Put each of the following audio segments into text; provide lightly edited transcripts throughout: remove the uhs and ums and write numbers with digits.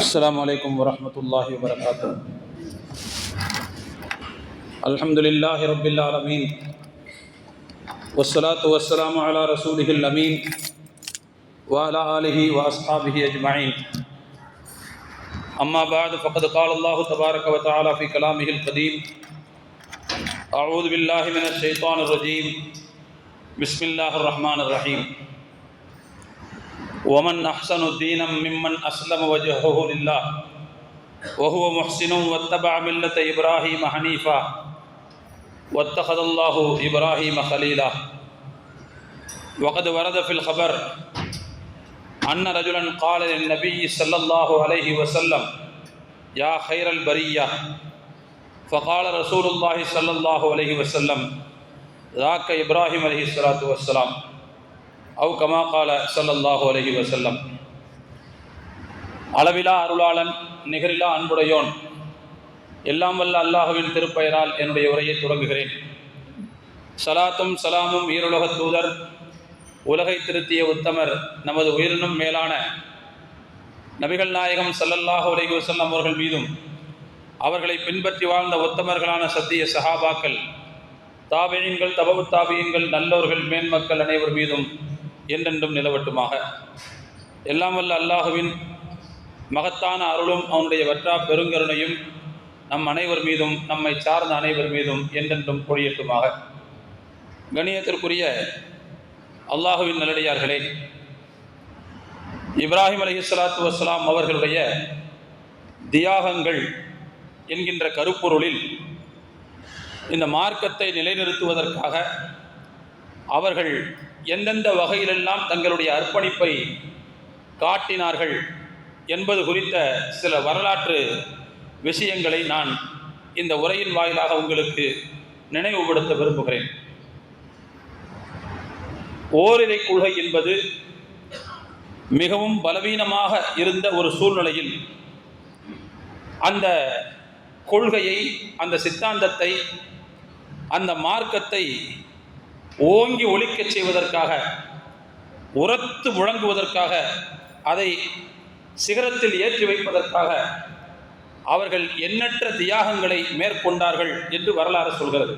السلام عليكم ورحمة الله وبركاته. الحمد لله رب العالمين والصلاة والسلام على رسوله الأمين وعلى آله وأصحابه أجمعين. أما بعد فقد قال الله تبارك وتعالى في كلامه القديم: أعوذ بالله من الشيطان الرجيم. بسم الله الرحمن الرحيم. ومن أحسن دينا ممن أسلم وجهه لله وهو محسن واتبع ملة إبراهيم حنيفا واتخذ الله إبراهيم خليلا. وقد ورد في الخبر أن رجلا قال للنبي صلى الله عليه وسلم: يا خير البرية. فقال رسول الله صلى الله عليه وسلم: ذاك إبراهيم عليه الصلاة والسلام. أو كما قال صلى الله عليه وسلم. அளவிலா அருளாளன், நிகரிலா அன்புடையோன், எல்லாம் வல்ல அல்லாஹுவின் திருப்பெயரால் என்னுடைய உரையை தொடங்குகிறேன். சலாத்தும் சலாமும் ஈருலக தூதர், உலகை திருத்திய உத்தமர், நமது உயிரினும் மேலான நபிகள் நாயகம் ஸல்லல்லாஹு அலைஹி வஸல்லம் அவர்கள் மீதும், அவர்களை பின்பற்றி வாழ்ந்த உத்தமர்களான சத்திய சஹாபாக்கள், தாபியீன்கள், தபவு தாபியீன்கள், நல்லோர்கள், மேன்மக்கள் அனைவர் மீதும் என்றென்றும் நிலவட்டுமாக. எல்லாம் வல்ல அல்லாஹுவின் மகத்தான அருளும் அவனுடைய வற்றா பெருங்கருணையும் நம் அனைவர் மீதும், நம்மை சார்ந்த அனைவர் மீதும் என்றென்றும் பொழியட்டுமாக. கணியத்திற்குரிய அல்லாஹுவின் நல்லடியார்களே, இப்ராஹிம் அலைஹிஸ்ஸலாத்து வஸ்ஸலாம் அவர்களுடைய தியாகங்கள் என்கின்ற கருப்பொருளில் இந்த மார்க்கத்தை நிலைநிறுத்துவதற்காக அவர்கள் எந்தெந்த வகையிலெல்லாம் தங்களுடைய அர்ப்பணிப்பை காட்டினார்கள் என்பது குறித்த சில வரலாற்று விஷயங்களை நான் இந்த உரையின் வாயிலாக உங்களுக்கு நினைவுபடுத்த விரும்புகிறேன். ஓரிரை கொள்கை என்பது மிகவும் பலவீனமாக இருந்த ஒரு சூழ்நிலையில் அந்த கொள்கையை, அந்த சித்தாந்தத்தை, அந்த மார்க்கத்தை ஓங்கி ஒலிக்கச் செய்வதற்காக, உரத்து முழங்குவதற்காக, அதை சிகரத்தில் ஏற்றி வைப்பதற்காக அவர்கள் எண்ணற்ற தியாகங்களை மேற்கொண்டார்கள் என்று வரலாறு சொல்கிறது.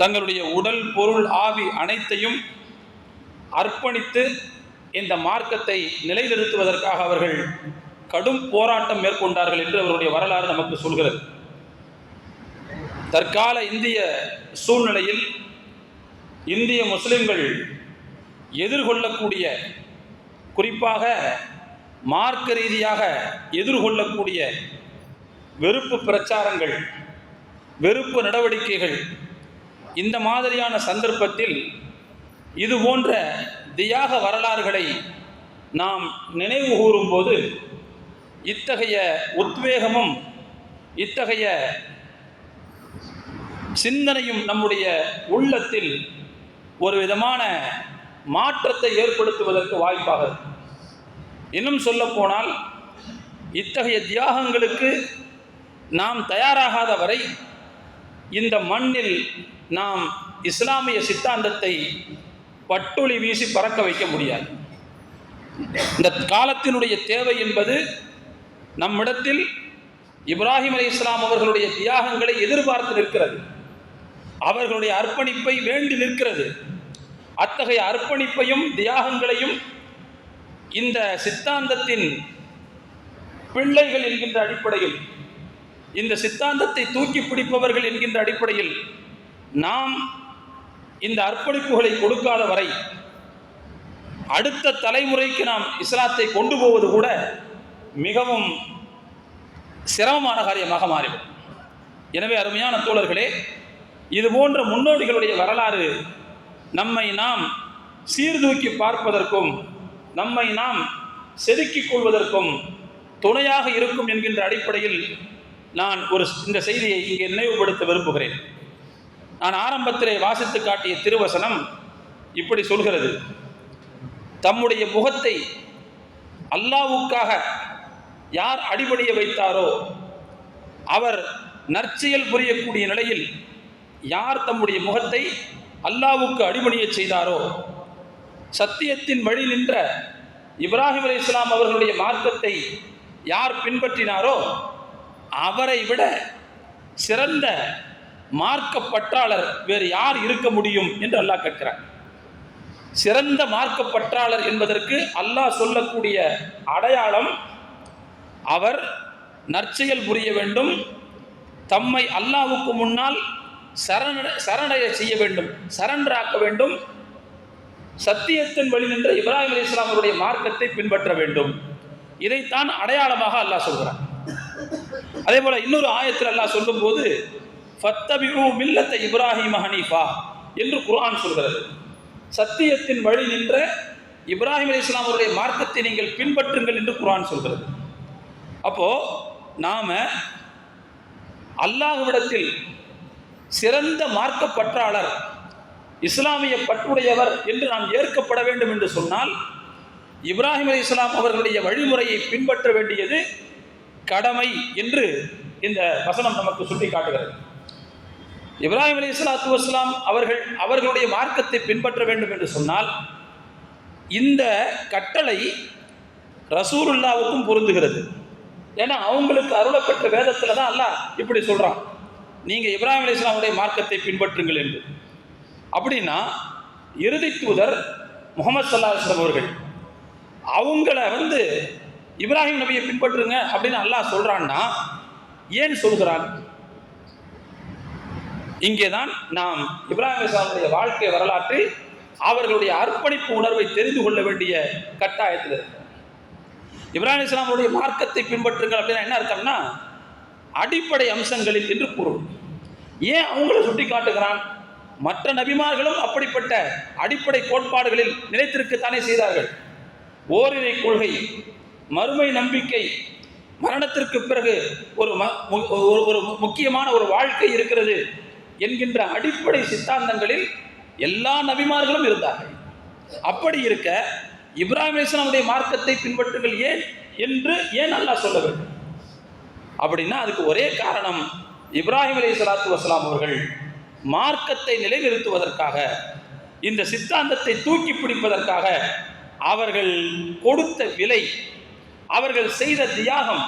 தங்களுடைய உடல், பொருள், ஆவி அனைத்தையும் அர்ப்பணித்து இந்த மார்க்கத்தை நிலைநிறுத்துவதற்காக அவர்கள் கடும் போராட்டம் மேற்கொண்டார்கள் என்று அவருடைய வரலாறு நமக்கு சொல்கிறது. தற்கால இந்திய சூழ்நிலையில் இந்திய முஸ்லிம்கள் எதிர்கொள்ளக்கூடிய, குறிப்பாக மார்க்க ரீதியாக எதிர்கொள்ளக்கூடிய வெறுப்பு பிரச்சாரங்கள், வெறுப்பு நடவடிக்கைகள், இந்த மாதிரியான சந்தர்ப்பத்தில் இது போன்ற தியாக வரலாறுகளை நாம் நினைவு கூறும்போது இத்தகைய உத்வேகமும் இத்தகைய சிந்தனையும் நம்முடைய உள்ளத்தில் ஒரு விதமான மாற்றத்தை ஏற்படுத்துவதற்கு வாய்ப்பாக. இன்னும் சொல்ல போனால், இத்தகைய தியாகங்களுக்கு நாம் தயாராகாத வரை இந்த மண்ணில் நாம் இஸ்லாமிய சித்தாந்தத்தை பட்டொளி வீசி பறக்க வைக்க முடியாது. இந்த காலத்தினுடைய தேவை என்பது நம்மிடத்தில் இப்ராஹிம் அலைஹிஸ்ஸலாம் அவர்களுடைய தியாகங்களை எதிர்பார்த்து நிற்கிறது. அவர்களுடைய அர்ப்பணிப்பை வேண்டி நிற்கிறது. அத்தகைய அர்ப்பணிப்பையும் தியாகங்களையும் இந்த சித்தாந்தத்தின் பிள்ளைகள் என்கின்ற அடிப்படையில், இந்த சித்தாந்தத்தை தூக்கி பிடிப்பவர்கள் என்கின்ற அடிப்படையில் நாம் இந்த அர்ப்பணிப்புகளை கொடுக்காத வரை அடுத்த தலைமுறைக்கு நாம் இஸ்லாத்தை கொண்டு போவது கூட மிகவும் சிரமமான காரியமாக மாறிவிடும். எனவே அருமையான தோழர்களே, இது போன்ற முன்னோடிகளுடைய வரலாறு நம்மை நாம் சீர்தூக்கி பார்ப்பதற்கும், நம்மை நாம் செதுக்கிக் கொள்வதற்கும் துணையாக இருக்கும் என்கின்ற அடிப்படையில் நான் இந்த செய்தியை இங்கே நினைவுபடுத்த விரும்புகிறேன். நான் ஆரம்பத்திலே வாசித்து காட்டிய திருவசனம் இப்படி சொல்கிறது: தம்முடைய முகத்தை அல்லாஹ்வுக்காக யார் அடிபணிய வைத்தாரோ, அவர் நற்செயல் புரியக்கூடிய நிலையில் யார் தம்முடைய முகத்தை அல்லாஹ்வுக்கு அடிபணிய செய்தாரோ, சத்தியத்தின் வழி நின்ற இப்ராஹிம் அலைஹிஸ்ஸலாம் அவர்களுடைய மார்க்கத்தை யார் பின்பற்றினாரோ அவரை விட சிறந்த மார்க்க பற்றாளர் வேறு யார் இருக்க முடியும் என்று அல்லாஹ் கேட்கிறார். சிறந்த மார்க்க பற்றாளர் என்பதற்கு அல்லாஹ் சொல்லக்கூடிய அடையாளம், அவர் நற்செயல் புரிய வேண்டும், தம்மை அல்லாஹ்வுக்கு முன்னால் சரணடைய செய்ய வேண்டும், சரண்டராக்க வேண்டும், சத்தியத்தின் வழி நின்ற இப்ராஹிம் அலைஹிஸ்ஸலாம் அவருடைய மார்க்கத்தை பின்பற்ற வேண்டும். இதைத்தான் அடையாளமாக அல்லாஹ் சொல்கிறார். அதே போல இன்னொரு ஆயத்தில் அல்லாஹ் சொல்லும் போது ஃபத்தபிஉ மில்லத்த இப்ராஹிம ஹனீஃபா என்று குர்ஆன் சொல்கிறது. சத்தியத்தின் வழி நின்ற இப்ராஹிம் அலைஹிஸ்ஸலாம் அவருடைய மார்க்கத்தை நீங்கள் பின்பற்றுங்கள் என்று குர்ஆன் சொல்கிறது. அப்போ நாம அல்லாஹ்விடத்தில் சிறந்த மார்க்க பற்றாளர், இஸ்லாமிய பற்றுடையவர் என்று நாம் ஏற்கப்பட வேண்டும் என்று சொன்னால் இப்ராஹிம் அலைஹிஸ்ஸலாம் அவர்களுடைய வழிமுறையை பின்பற்ற வேண்டியது கடமை என்று இந்த வசனம் நமக்கு சுட்டி காட்டுகிறது. இப்ராஹிம் அலைஹிஸ்ஸலாத்து வஸ்ஸலாம் அவர்களுடைய மார்க்கத்தை பின்பற்ற வேண்டும் என்று சொன்னால் இந்த கட்டளை ரசூலுல்லாவுக்கும் பொருந்துகிறது. ஏன்னா அவங்களுக்கு அருளப்பட்ட வேதத்தில் தான் அல்லாஹ் இப்படி சொல்கிறான், நீங்கள் இப்ராஹிம் அலைஹிஸ்ஸலாமுடைய மார்க்கத்தை பின்பற்றுங்கள் என்று. அப்படின்னா இறுதி தூதர் முஹம்மது ஸல்லல்லாஹு அலைஹி வஸல்லம் அவர்கள் அவங்கள இப்ராஹிம் நபியை பின்பற்றுங்க அப்படின்னு அல்லாஹ் சொல்கிறான்னா ஏன் சொல்கிறான்? இங்கே தான் நாம் இப்ராஹிம் அலைஹிஸ்ஸலாமுடைய வாழ்க்கை வரலாற்று அவர்களுடைய அர்ப்பணிப்பு உணர்வை தெரிந்து கொள்ள வேண்டிய கட்டாயத்தில் இருக்கு. இப்ராஹிம் அலைஹிஸ்ஸலாமுடைய மார்க்கத்தை பின்பற்றுங்கள் அப்படின்னா என்ன அர்த்தம்னா அடிப்படை அம்சங்களில் என்று பொருள். ஏன் அவங்கள சுட்டி காட்டுகிறான்? மற்ற நபிமார்களும் அப்படிப்பட்ட அடிப்படை கோட்பாடுகளில் நிலைத்திருக்கத்தானே செய்தார்கள். ஓரிரை கொள்கை, மறுமை நம்பிக்கை, மரணத்திற்கு பிறகு ஒரு முக்கியமான ஒரு வாழ்க்கை இருக்கிறது என்கின்ற அடிப்படை சித்தாந்தங்களில் எல்லா நபிமார்களும் இருந்தார்கள். அப்படி இருக்க இப்ராஹிம் அலைஹிஸ்ஸலாமுடைய மார்க்கத்தை பின்பற்றுங்கள் ஏன் அல்லாஹ் சொல்ல வேண்டும்? அப்படின்னா அதுக்கு ஒரே காரணம், இப்ராஹிம் அலைஹிஸ்ஸலாத்து வஸ்ஸலாம் அவர்கள் மார்க்கத்தை நிலைநிறுத்துவதற்காக, இந்த சித்தாந்தத்தை தூக்கி பிடிப்பதற்காக அவர்கள் கொடுத்த விலை, அவர்கள் செய்த தியாகம்,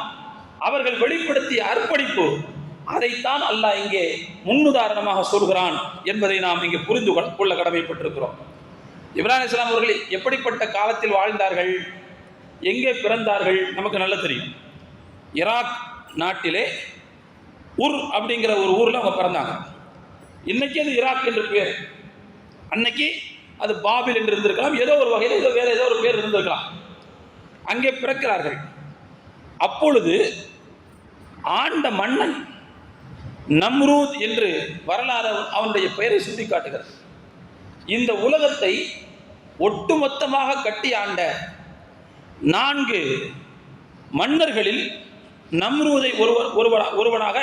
அவர்கள் வெளிப்படுத்திய அர்ப்பணிப்பு, அதைத்தான் அல்லாஹ் இங்கே முன்னுதாரணமாக சொல்கிறான் என்பதை நாம் இங்கே புரிந்து கொள்ள கடமைப்பட்டிருக்கிறோம். இப்ராஹிம் அலைஹிஸ்ஸலாம் அவர்கள் எப்படிப்பட்ட காலத்தில் வாழ்ந்தார்கள், எங்கே பிறந்தார்கள் நமக்கு நல்லா தெரியும். ஈராக் நாட்டிலே உர் அப்படிங்கிற ஒரு ஊரில் அவங்க பிறந்தாங்க. இன்னைக்கு அது ஈராக் என்று பேர், அன்னைக்கு அது பாபில் என்று இருந்திருக்கலாம், ஏதோ ஒரு வகையில் வேற ஏதோ ஒரு பேர் இருந்திருக்கலாம். அங்கே பிறக்கிறார்கள். அப்பொழுது ஆண்ட மன்னன் நம்ரூத் என்று வரலாறு அவனுடைய பெயரை சுட்டி காட்டுகிறது. இந்த உலகத்தை ஒட்டுமொத்தமாக கட்டி ஆண்ட 4 மன்னர்களில் நம்ரூதை ஒருவனாக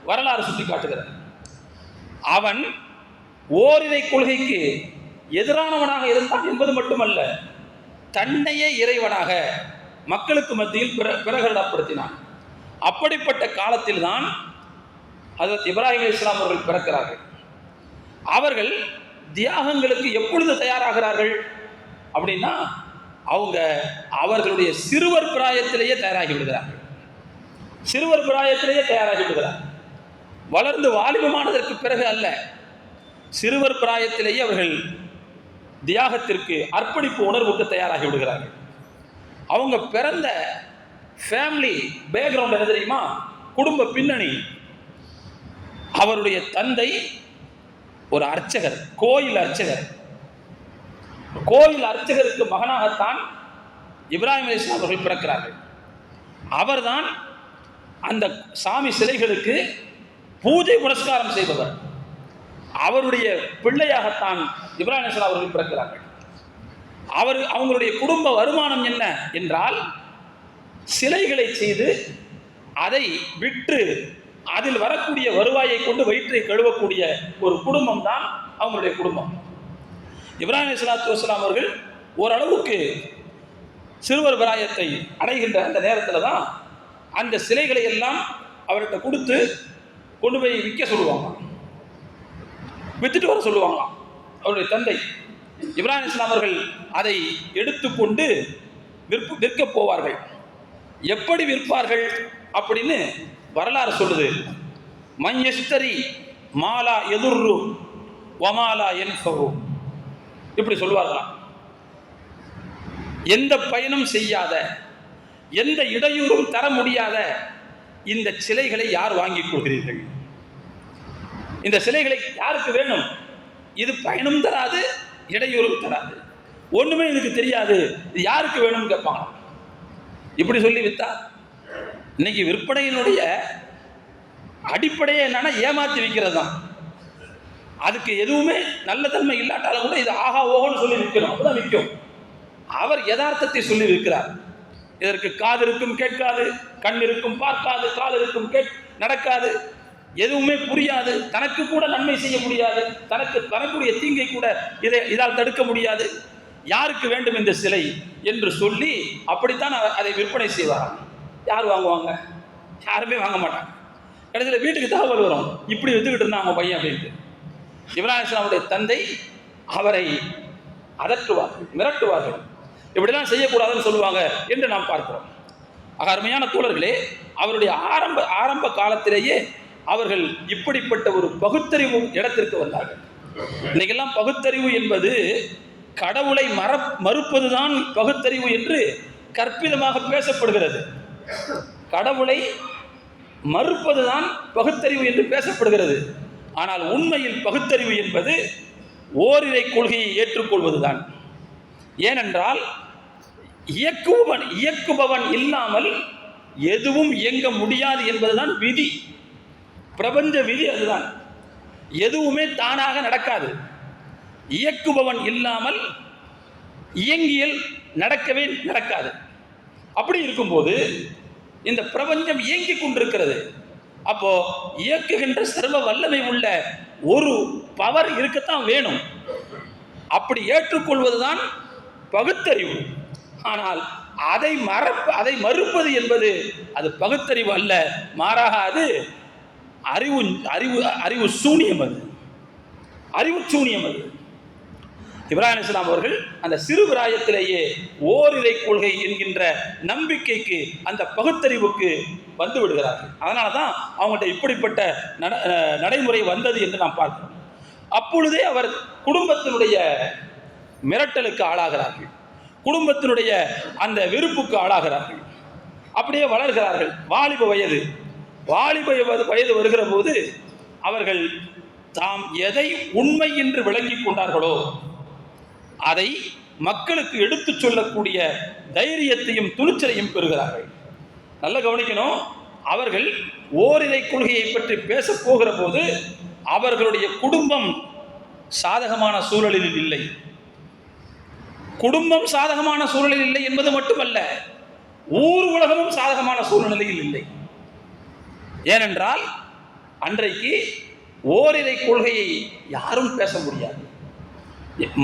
வரலாறு சுட்டி காட்டுகிறது. அவன் ஓரிரை கொள்கைக்கு எதிரானவனாக இருந்தான் என்பது மட்டுமல்ல, தன்னையே இறைவனாக மக்களுக்கு மத்தியில் பிரகடனப்படுத்தினான். அப்படிப்பட்ட காலத்தில் தான் ஹஜ்ரத் இப்ராஹிம் அலைஹிஸ்ஸலாம் அவர்கள் பிறக்கிறார்கள். அவர்கள் தியாகங்களுக்கு எப்பொழுது தயாராகிறார்கள் அப்படின்னா அவர்களுடைய சிறுவர் பிராயத்திலேயே தயாராகி விடுகிறார்கள். வளர்ந்து வாலிபமானதற்கு பிறகு அல்ல, சிறுவர் பிராயத்திலேயே அவர்கள் தியாகத்திற்கு, அர்ப்பணிப்பு உணர்வுக்கு தயாராகி விடுகிறார்கள். அவங்க பிறந்த ஃபேமிலி பேக்ரவுண்ட் என்ன தெரியுமா? குடும்ப பின்னணி. அவருடைய தந்தை ஒரு அர்ச்சகர், கோயில் அர்ச்சகர். கோயில் அர்ச்சகருக்கு மகனாகத்தான் இப்ராஹிம் அலைஹிஸ்ஸலாம் அவர்கள் பிறக்கிறார்கள். அவர்தான் அந்த சாமி சிலைகளுக்கு பூஜை புரஸ்காரம் செய்பவர். அவருடைய பிள்ளையாகத்தான் இப்ராஹிம் அலைஹிஸ்ஸலாம் அவர்கள் பிறக்கிறார்கள். அவங்களுடைய குடும்ப வருமானம் என்ன என்றால், சிலைகளை செய்து அதை விற்று அதில் வரக்கூடிய வருவாயை கொண்டு வயிற்றை கழுவக்கூடிய ஒரு குடும்பம் தான் அவங்களுடைய குடும்பம். இப்ராஹிம் அலைஹிஸ்ஸலாத்து வஸ்ஸலாம் அவர்கள் ஓரளவுக்கு சிறுவர் பிராயத்தை அடைகின்ற அந்த நேரத்தில் தான் அந்த சிலைகளை எல்லாம் அவர்கிட்ட கொடுத்து கொண்டு போய் விற்க சொல்லுவாங்க, வித்துட்டு வர சொல்லுவாங்களாம். அவருடைய தந்தை இப்ராஹிம் அலைஹிஸ்ஸலாம் அவர்கள் அதை எடுத்துக்கொண்டு விற்க போவார்கள். எப்படி விற்பார்கள் அப்படின்னு வரலாறு சொல்லுது. மன்யஸ்தரி மாலா எதுர்ரு வமாலா என்ஃபவு, இப்படி சொல்வார்களாம். எந்த பயனும் செய்யாத, எந்த இடையூறும் தர முடியாத இந்த சிலைகளை யார் வாங்கிக் கொள்கிறீர்கள்? இந்த சிலைகளை யாருக்கு வேணும்? இது பயனும் தராது, இடையூறும் தராது, ஒண்ணுமே எனக்கு தெரியாது, இது யாருக்கு வேணும்னு கேட்பாங்க. இப்படி சொல்லி வித்தா இன்னைக்கு விற்பனையினுடைய அடிப்படையே என்னன்னா ஏமாத்தி விற்கிறது தான். அதுக்கு எதுவுமே நல்ல தன்மை இல்லாட்டாலும் கூட இது ஆஹா ஓஹோன்னு சொல்லி விற்கணும், அப்பதான் விற்கும். அவர் யதார்த்தத்தை சொல்லி விற்கிறார். இதற்கு காது இருக்கும் கேட்காது, கண் இருக்கும் பார்க்காது, கால் இருக்கும் நடக்காது, எதுவுமே புரியாது, தனக்கு கூட நன்மை செய்ய முடியாது, தனக்கு வரக்கூடிய தீங்கை கூட இதால் தடுக்க முடியாது, யாருக்கு வேண்டும் இந்த சிலை என்று சொல்லி அப்படித்தான் அதை விற்பனை செய்வார். யார் வாங்குவாங்க? யாருமே வாங்க மாட்டாங்க. கடைசியில் வீட்டுக்கு தகவல் வரும், இப்படி வித்துக்கிட்டு இருந்தான் அவங்க பையன் அப்படின்ட்டு. இப்ராஹிம் அலைஹிஸ்ஸலாமுடைய தந்தை அவரை அதற்றுவார்கள், மிரட்டுவார்கள், இப்படிலாம் செய்யக்கூடாதுன்னு சொல்லுவாங்க என்று நாம் பார்க்கிறோம். அருமையான தோழர்களே, அவருடைய ஆரம்ப காலத்திலேயே அவர்கள் இப்படிப்பட்ட ஒரு பகுத்தறிவு இடத்திற்கு வந்தார்கள். இன்னைக்கெல்லாம் பகுத்தறிவு என்பது கடவுளை மறுப்பதுதான் பகுத்தறிவு என்று கற்பிதமாக பேசப்படுகிறது. கடவுளை மறுப்பதுதான் பகுத்தறிவு என்று பேசப்படுகிறது. ஆனால் உண்மையில் பகுத்தறிவு என்பது ஓரிரை கொள்கையை ஏற்றுக்கொள்வதுதான். ஏனென்றால் இயக்குபவன் இல்லாமல் எதுவும் இயங்க முடியாது என்பதுதான் விதி, பிரபஞ்ச விதி. அதுதான், எதுவுமே தானாக நடக்காது. இயக்குபவன் இல்லாமல் இயங்கியல் நடக்கவே நடக்காது. அப்படி இருக்கும்போது இந்த பிரபஞ்சம் இயங்கிக் கொண்டிருக்கிறது. அப்போ இயக்குகின்ற சர்வ வல்லமை உள்ள ஒரு பவர் இருக்கத்தான் வேணும். அப்படி ஏற்றுக்கொள்வதுதான் பகுத்தறிவு. ஆனால் அதை மறுப்பது என்பது அது பகுத்தறிவு அல்ல, மாறாக அது அறிவு சூனியம். அது அறிவு சூனியம். அது இப்ராஹிம் அலைஹிஸ்ஸலாம் அவர்கள் அந்த சிறு பிராயத்திலேயே ஓரிரை கொள்கை என்கின்ற நம்பிக்கைக்கு, அந்த பகுத்தறிவுக்கு வந்து விடுகிறார்கள். அதனால தான் அவங்கள்ட்ட இப்படிப்பட்ட நடைமுறை வந்தது என்று நாம் பார்க்கிறோம். அப்பொழுதே அவர் குடும்பத்தினுடைய மிரட்டலுக்கு ஆளாகிறார்கள், குடும்பத்தினுடைய அந்த வெறுப்புக்கு ஆளாகிறார்கள். அப்படியே வளர்கிறார்கள். வாலிப வயது வருகிற போது அவர்கள் தாம் எதை உண்மை என்று விளங்கிக் கொண்டார்களோ அதை மக்களுக்கு எடுத்துச் சொல்லக்கூடிய தைரியத்தையும் துணிச்சலையும் பெறுகிறார்கள். நல்ல கவனிக்கணும். அவர்கள் ஓரிரை கொள்கையை பற்றி பேச போகிற போது அவர்களுடைய குடும்பம் சாதகமான சூழலில் இல்லை. குடும்பம் சாதகமான சூழலில் இல்லை என்பது மட்டுமல்ல, ஊர் உலகமும் சாதகமான சூழ்நிலையில் இல்லை. ஏனென்றால் அன்றைக்கு ஓரிரை கொள்கையை யாரும் பேச முடியாது.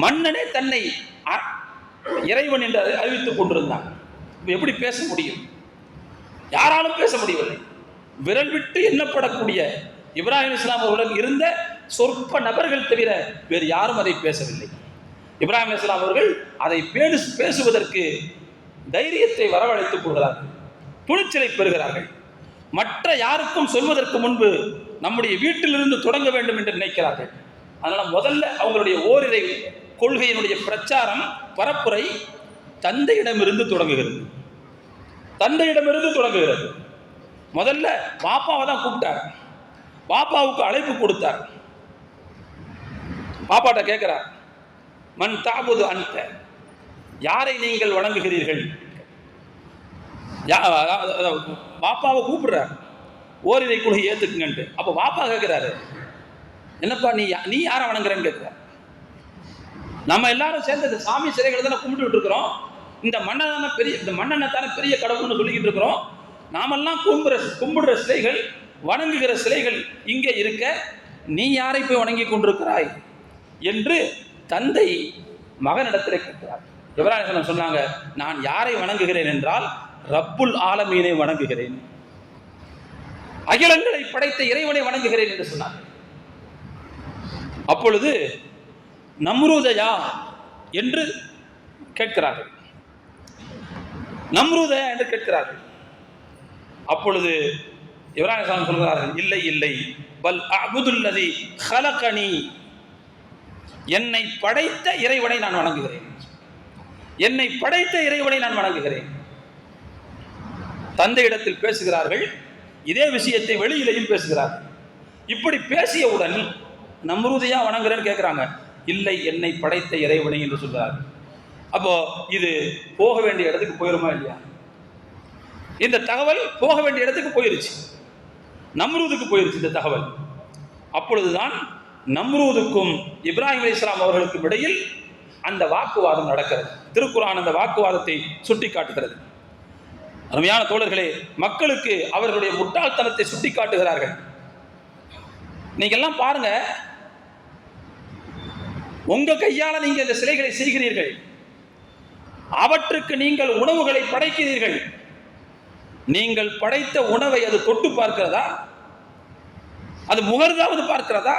மன்னனே தன்னை இறைவன் என்று அறிவித்துக் கொண்டிருந்தான். எப்படி பேச முடியும்? யாராலும் பேச முடியவில்லை. விரல் விட்டு எண்ணப்படக்கூடிய இப்ராஹிம் அலைஹிஸ்ஸலாம் அவர்களுடன் இருந்த சொற்ப நபர்கள் தவிர வேறு யாரும் அதை பேசவில்லை. இப்ராஹிம் அலைஹிஸ்ஸலாம் அவர்கள் அதை பேசுவதற்கு தைரியத்தை வரவழைத்துக் கொள்கிறார்கள், துணிச்சலை பெறுகிறார்கள். மற்ற யாருக்கும் சொல்வதற்கு முன்பு நம்முடைய வீட்டிலிருந்து தொடங்க வேண்டும் என்று நினைக்கிறார்கள். அதனால முதல்ல அவங்களுடைய ஓரிரை கொள்கையினுடைய பிரச்சாரம், பரப்புரை தந்தையிடமிருந்து தொடங்குகிறது. முதல்ல பாப்பாவை தான் கூப்பிட்டார். பாப்பாவுக்கு அழைப்பு கொடுத்தார். பாப்பாட்ட கேட்கிறார், மன் தாபுது அன்த, யாரை நீங்கள் வணங்குகிறீர்கள்? பாப்பாவை கூப்பிடுறார், ஓரிரை கொள்கை ஏத்துக்குங்கன்ட்டு. அப்போ பாப்பா கேட்கிறாரு, என்னப்பா நீ யாரை வணங்குறேன்னு கேட்கிறார். நம்ம எல்லாரும் சேர்ந்து சாமி சிலைகளை தானே கும்பிட்டு இருக்கிறோம். இந்த மன்னனை தானே பெரிய கடவுள்னு சொல்லிக்கிட்டு இருக்கிறோம். நாமெல்லாம் கும்பிடுற சிலைகள், வணங்குகிற சிலைகள் இங்கே இருக்க, நீ யாரை போய் வணங்கி கொண்டிருக்கிறாய் என்று தந்தை மகனிடத்தில் கேட்கிறார். இப்ராஹிம் அலைஹிஸ்ஸலாம் சொன்னாங்க, நான் யாரை வணங்குகிறேன் என்றால் ரப்புல் ஆலமீனை வணங்குகிறேன், அகிலங்களை படைத்த இறைவனை வணங்குகிறேன் என்று சொன்னார். அப்பொழுது நம்ரூதையா என்று கேட்கிறார்கள். நம்ரூத என்று கேட்கிறார்கள். அப்பொழுது இப்ராஹிம் அலைஹிஸ்ஸலாம் சொல்கிறார்கள், இல்லை இல்லை, பல் அஅ்புதுல்லதி ஹலகனி, என்னை படைத்த இறைவனை நான் வணங்குகிறேன், என்னை படைத்த இறைவனை நான் வணங்குகிறேன். தந்தையிடத்தில் பேசுகிறார்கள், இதே விஷயத்தை வெளியிலையும் பேசுகிறார்கள். இப்படி பேசியவுடன் நம்ரூதையா வணங்குறேன்னு கேட்கிறாங்க. இல்லை, என்னை படைத்த இறைவனை என்று சொல்கிறார்கள். அப்போ இது போக வேண்டிய இடத்துக்கு போயிருமா இல்லையா? இந்த தகவல் போக வேண்டிய இடத்துக்கு போயிருச்சு, நம்ரூதுக்கு போயிருச்சு இந்த தகவல். அப்பொழுதுதான் நம்ரூதுக்கும் இப்ராஹிம் அலைஹிஸ்ஸலாம் அவர்களுக்கும் இடையில் அந்த வாக்குவாதம் நடக்கிறது. திருக்குர்ஆன் அந்த வாக்குவாதத்தை சுட்டி காட்டுகிறது. அருமையான தோழர்களே, மக்களுக்கு அவர்களுடைய முட்டாள்தனத்தை சுட்டி காட்டுகிறார்கள். நீங்க எல்லாம் பாருங்க, உங்க கையால நீங்க இந்த சிலைகளை செய்கிறீர்கள், அவற்றுக்கு நீங்கள் உணவுகளை படைக்கிறீர்கள். நீங்கள் படைத்த உணவை அது தொட்டு பார்க்கிறதா? அது முகர்ந்தாவது பார்க்கிறதா?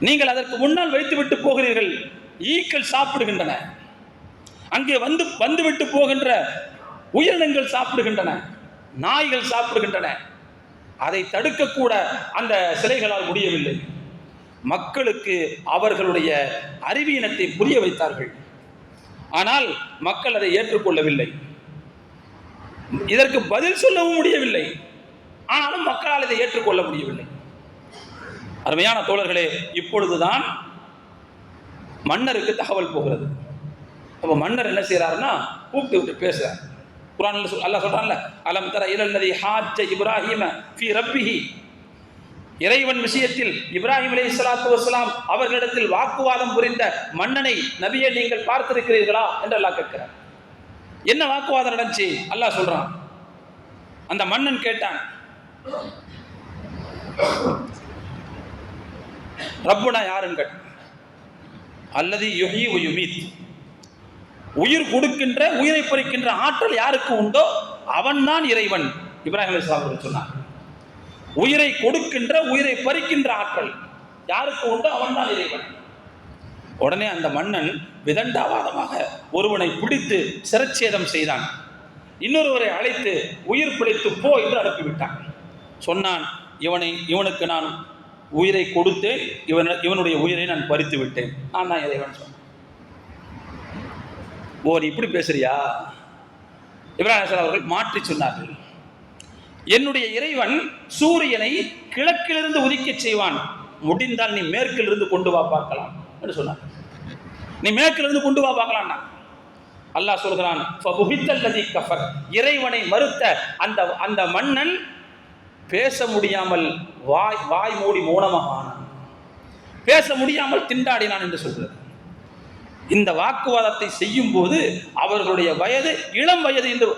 நீங்கள் அதற்கு முன்னால் வைத்துவிட்டு போகிறீர்கள். ஈக்கள் சாப்பிடுகின்றன, அங்கே வந்துவிட்டு போகின்ற உயிரினங்கள் சாப்பிடுகின்றன, நாய்கள் சாப்பிடுகின்றன. அதை தடுக்கக்கூட அந்த சிலைகளால் முடியவில்லை. மக்களுக்கு அவர்களுடைய அறிவீனத்தை புரிய வைத்தார்கள். ஆனால் மக்கள் அதை ஏற்றுக்கொள்ளவில்லை. இதற்கு பதில் சொல்லவும் முடியவில்லை. ஆனாலும் மக்களால் இதை ஏற்றுக்கொள்ள முடியவில்லை. அருமையான தோழர்களே, இப்பொழுதுதான் மன்னருக்கு தகவல் போகிறது. அப்போ மன்னர் என்ன செய்யறாருன்னா, கூப்பிட்டு விட்டு பேசுறார். குர்ஆன்ல அல்லாஹ் சொல்றான்ல, அலம் தர இலல்லதி ஹாஜ்ஜ இப்ராஹீம ஃபீ ரப்பிஹி, இறைவன் விஷயத்தில் இப்ராஹிம் அலைஹிஸ்ஸலாத்து வஸ்ஸலாம் அவர்களிடத்தில் வாக்குவாதம் புரிந்த மன்னனை நபியே நீங்கள் பார்த்திருக்கிறீர்களா என்று அல்லாஹ் கேட்கிறார். என்ன வாக்குவாதம் நடந்துச்சு அல்லாஹ் சொல்றான். அந்த மன்னன் கேட்டான், ரப்புனா யாருன்னு கேட்டான். அல்லதி யுஹ்யி வ யுமீத், உயிர் கொடுக்கின்ற உயிரை பறிக்கின்ற ஆற்றல் யாருக்கு உண்டோ அவன் தான் இறைவன். இப்ராஹிம் அலைஹிஸ்ஸலாம் அவர்கள் சொன்னார், உயிரை கொடுக்கின்ற உயிரை பறிக்கின்ற ஆற்றல் யாருக்கு உண்டோ அவன் தான் இறைவன். உடனே அந்த மன்னன் விதண்டாவாதமாக ஒருவனை பிடித்து சிரச்சேதம் செய்தான். இன்னொருவரை அழைத்து உயிர் பிழைத்து போ என்று அனுப்பிவிட்டான். சொன்னான், இவனுக்கு நான் உயிரை கொடுத்தேன், இவனுடைய உயிரை நான் பறித்து விட்டேன், நான் தான் இறைவன் சொன்னான். ஓ, நீ இப்படி பேசுறியா? இப்ராஹிம் அலைஹிஸ்ஸலாம் அவர்கள் மாற்றி சொன்னார்கள், என்னுடைய இறைவன் சூரியனை கிழக்கிலிருந்து உதிக்க செய்வான், முடிந்தால் நீ மேற்கிலிருந்து கொண்டு வா பார்க்கலாம் என்று சொன்னார். நீ மேற்கிலிருந்து கொண்டு வா பார்க்கலாம். அல்லாஹ் சொல்கிறான், ஃபபுஹித்தல்லதி கஃபர், இறைவனை மறுத்த அந்த மன்னன் பேச முடியாமல் வாய் மூடி மௌனமாக ஆனான், பேச முடியாமல் திண்டாடினான் என்று சொல்கிறது. இந்த வாக்குவாதத்தை செய்யும் போது அவர்களுடைய வயது இளம் வயது என்று